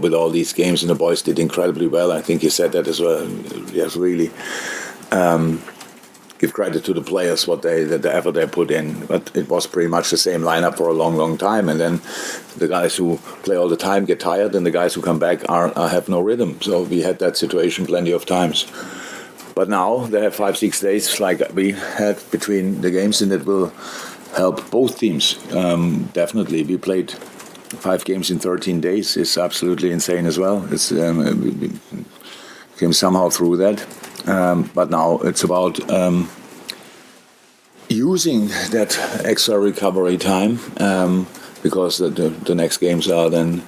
with all these games, and the boys did incredibly well. I think you said that as well. Yes, really. Give credit to the players the effort they put in, but it was pretty much the same lineup for a long time. And then the guys who play all the time get tired, and the guys who come back have no rhythm. So we had that situation plenty of times. But now they have 5-6 days like we had between the games, and it will help both teams. Definitely, we played 5 games in 13 days. It's absolutely insane as well. It's we came somehow through that. But now it's about using that extra recovery time because the next games are then,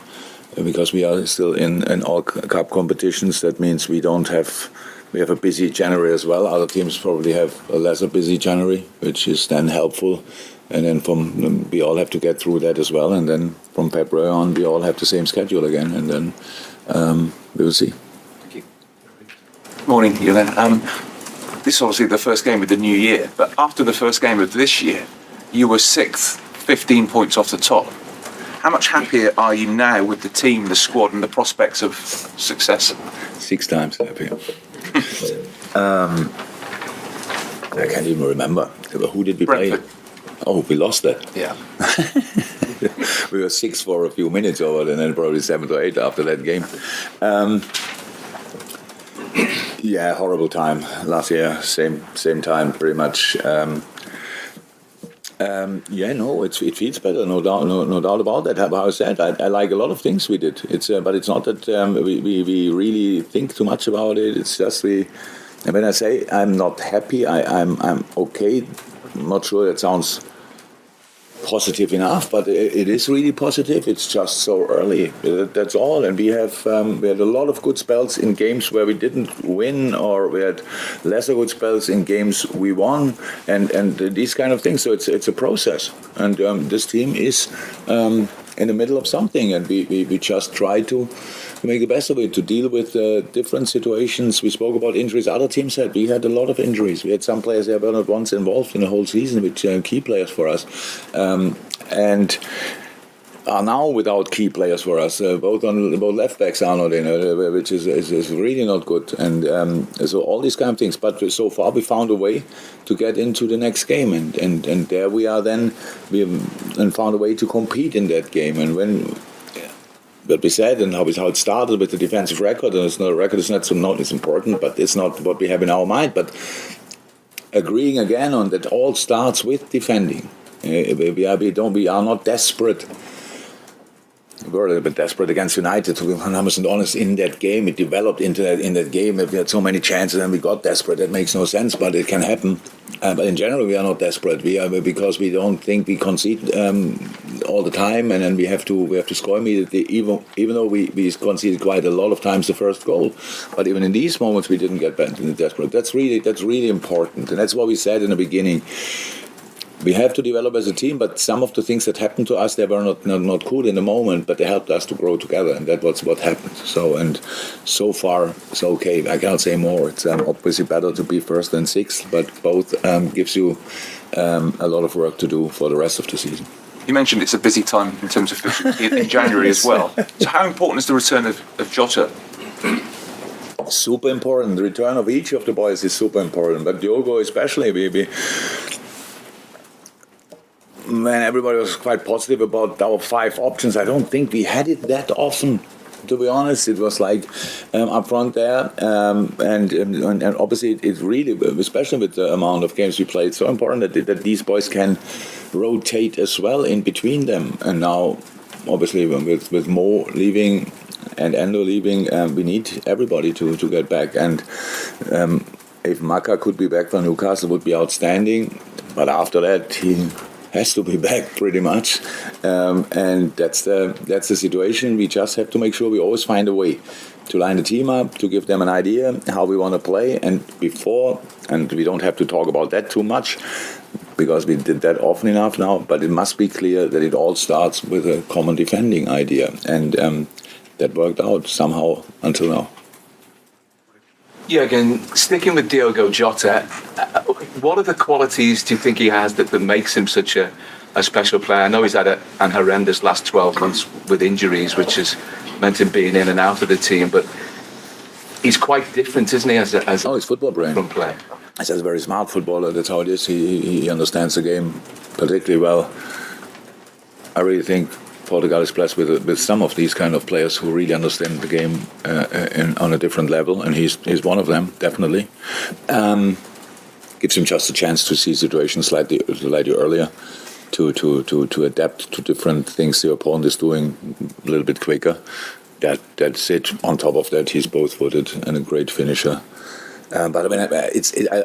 because we are still in all cup competitions. That means we have a busy January as well. Other teams probably have a lesser busy January, which is then helpful. And then we all have to get through that as well. And then from February on, we all have the same schedule again. And then we will see. Morning, Jurgen. This is obviously the first game of the new year, but after the first game of this year, you were 6th, 15 points off the top. How much happier are you now with the team, the squad, and the prospects of success? 6 times happier. I can't even remember. Who did we play? Oh, we lost that. Yeah. We were 6 for a few minutes over, and then probably 7 or 8 after that game. Yeah, horrible time last year. Same time, pretty much. It feels better, no doubt about that. How I said, I like a lot of things we did. But it's not that we really think too much about it. It's just when I say I'm not happy, I'm okay. I'm not sure that sounds positive enough, but it is really positive. It's just so early. That's all. And we had a lot of good spells in games where we didn't win, or we had lesser good spells in games we won, and these kind of things. So it's a process, and this team is in the middle of something, and we just try to make the best of it, to deal with different situations. We spoke about injuries. Other teams we had a lot of injuries. We had some players that were not once involved in the whole season, which key players for us, and are now without key players for us. Both left backs are not in, which is really not good. And so all these kind of things. But so far we found a way to get into the next game, and there we are. Then we found a way to compete in that game. And when. But we said, and how it started with the defensive record, and it's not a record, it's important, but it's not what we have in our mind. But agreeing again on that, all starts with defending. We are not desperate. We were a little bit desperate against United, to be 100% honest, in that game. It developed into that in that game. We had so many chances and we got desperate. That makes no sense, but it can happen. But in general, we are not desperate. We are, because we don't think we concede all the time, and then we have to score immediately. Even though we conceded quite a lot of times the first goal, but even in these moments we didn't get back into desperate. That's really important, and that's what we said in the beginning. We have to develop as a team, but some of the things that happened to us, they were not cool in the moment, but they helped us to grow together, and that was what happened. So far, it's okay. I cannot say more. It's obviously better to be first than sixth, but both gives you a lot of work to do for the rest of the season. You mentioned it's a busy time in terms of in January as well. So how important is the return of Jota? Super important. The return of each of the boys is super important, but Diogo especially, when everybody was quite positive about our 5 options, I don't think we had it that often. To be honest, it was like up front there, and obviously it's really, especially with the amount of games we played, so important that these boys can rotate as well in between them. And now, obviously, with Mo leaving and Endo leaving, we need everybody to get back. And if Maka could be back for Newcastle, it would be outstanding. But after that, he has to be back pretty much, and that's the situation. We just have to make sure we always find a way to line the team up, to give them an idea how we want to play, and we don't have to talk about that too much because we did that often enough now, but it must be clear that it all starts with a common defending idea, and that worked out somehow until now. Yeah, again, sticking with Diogo Jota, what are the qualities do you think he has that makes him such a a special player. I know he's had an horrendous last 12 months with injuries, which has meant him being in and out of the team, but he's quite different, isn't he, as he's football brain. From player. He's a very smart footballer. That's how it is. He understands the game particularly well. I really think Portugal is blessed with some of these kind of players who really understand the game on a different level, and he's one of them, definitely. Gives him just a chance to see situations slightly earlier, to adapt to different things the opponent is doing a little bit quicker. That's it. On top of that, he's both-footed and a great finisher. But I mean,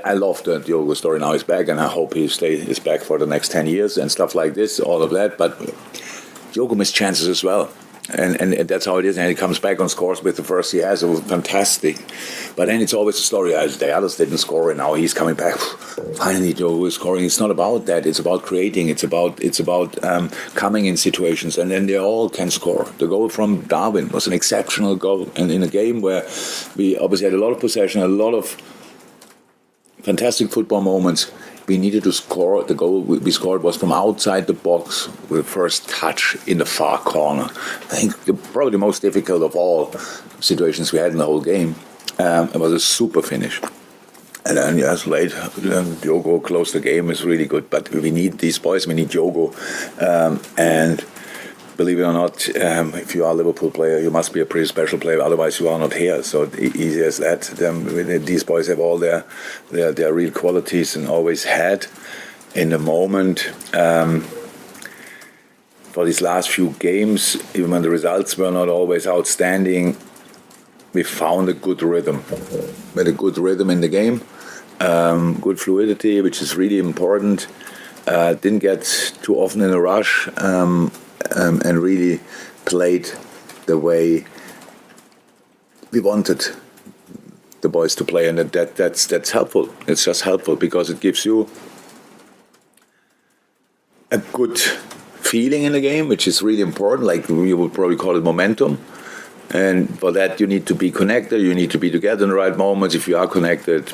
I love that Diogo story now is back, and I hope he is back for the next 10 years and stuff like this, all of that. But Diogo missed chances as well. And that's how it is. And he comes back and scores with the first he has. It was fantastic. But then it's always a story. The others didn't score, and now he's coming back. Finally, Diogo is scoring. It's not about that. It's about creating. It's about coming in situations, and then they all can score. The goal from Darwin was an exceptional goal, and in a game where we obviously had a lot of possession, a lot of fantastic football moments. We needed to score. The goal we scored was from outside the box with the first touch in the far corner. I think probably the most difficult of all situations we had in the whole game. It was a super finish. And then, yes, late, Diogo closed the game. Is really good. But we need these boys. We need Diogo. And believe it or not, if you are a Liverpool player, you must be a pretty special player. Otherwise, you are not here. So easy as that. These boys have all their real qualities and always had. In the moment, for these last few games, even when the results were not always outstanding, we found a good rhythm. We had a good rhythm in the game, good fluidity, which is really important. Didn't get too often in a rush. And really played the way we wanted the boys to play, and that's helpful. It's just helpful because it gives you a good feeling in the game, which is really important. Like we would probably call it momentum, and for that you need to be connected. You need to be together in the right moments. If you are connected,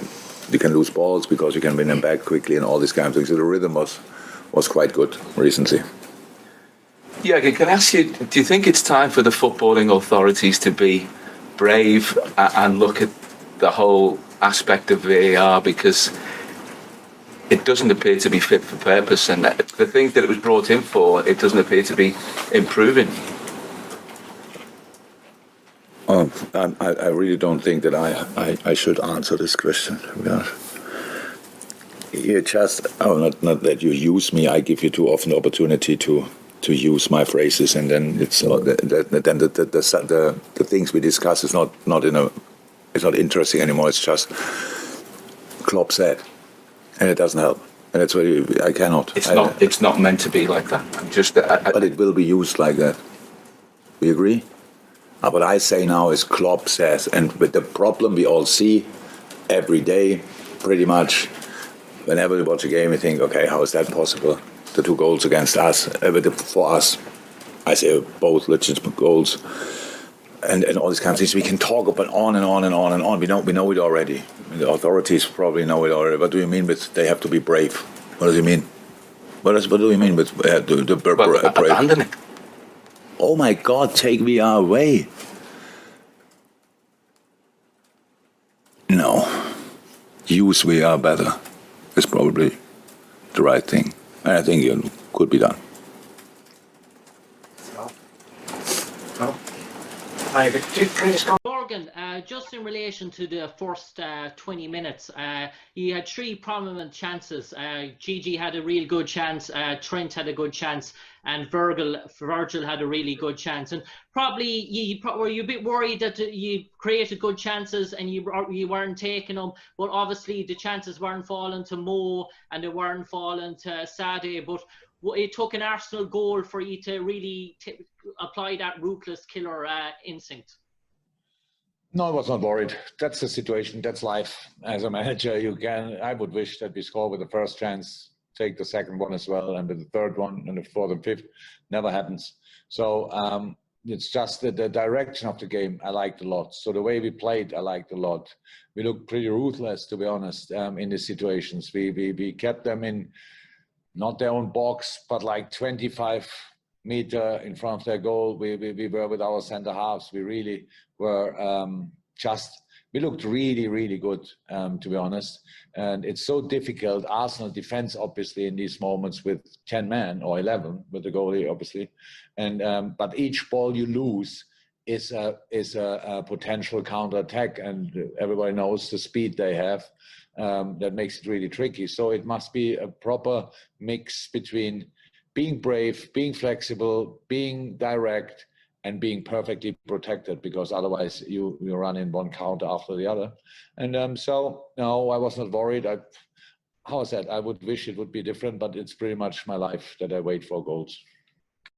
you can lose balls because you can win them back quickly and all these kind of things. So the rhythm was quite good recently. Yeah, can I ask you, do you think it's time for the footballing authorities to be brave and look at the whole aspect of VAR, because it doesn't appear to be fit for purpose, and the things that it was brought in for, it doesn't appear to be improving? I really don't think that I should answer this question. Yeah. You just, not that you use me, I give you too often the opportunity to use my phrases, and then it's the things we discuss is not it's not interesting anymore. It's just Klopp said, and it doesn't help, and that's why I cannot. It's not meant to be like that. But it will be used like that. We agree. What I say now is Klopp says, and with the problem we all see every day, pretty much. Whenever we watch a game, we think, okay, how is that possible? The 2 goals against us, for us, I say both legitimate goals, and all these kinds of things. We can talk about on and on and on and on. We know it already. The authorities probably know it already. What do you mean with they have to be brave? What does it mean? What do you mean with brave? Abandon it. Oh my God! Take VR away. No, use VR better is probably the right thing. And I think it could be done. Jurgen, just in relation to the first 20 minutes, you had 3 prominent chances. Gigi had a real good chance, Trent had a good chance, and Virgil had a really good chance. And probably were you a bit worried that you created good chances and you weren't taking them, but obviously the chances weren't falling to Mo and they weren't falling to Sade, but it took an Arsenal goal for you to really apply that ruthless killer instinct. No, I was not worried. That's the situation. That's life. As a manager, I would wish that we score with the first chance, take the second one as well, and with the third one, and the fourth and fifth. Never happens. So it's just the direction of the game I liked a lot. So the way we played, I liked a lot. We looked pretty ruthless, to be honest, in these situations. We kept them in not their own box, but like 25 meter in front of their goal. We were with our center halves. We really were we looked really, really good, to be honest. And it's so difficult. Arsenal defends, obviously, in these moments with 10 men or 11 with the goalie, obviously. And but each ball you lose is a potential counter-attack, and everybody knows the speed they have. That makes it really tricky. So it must be a proper mix between being brave, being flexible, being direct, and being perfectly protected, because otherwise you run in one counter after the other. And so, no, I was not worried. How I said, I would wish it would be different, but it's pretty much my life that I wait for goals.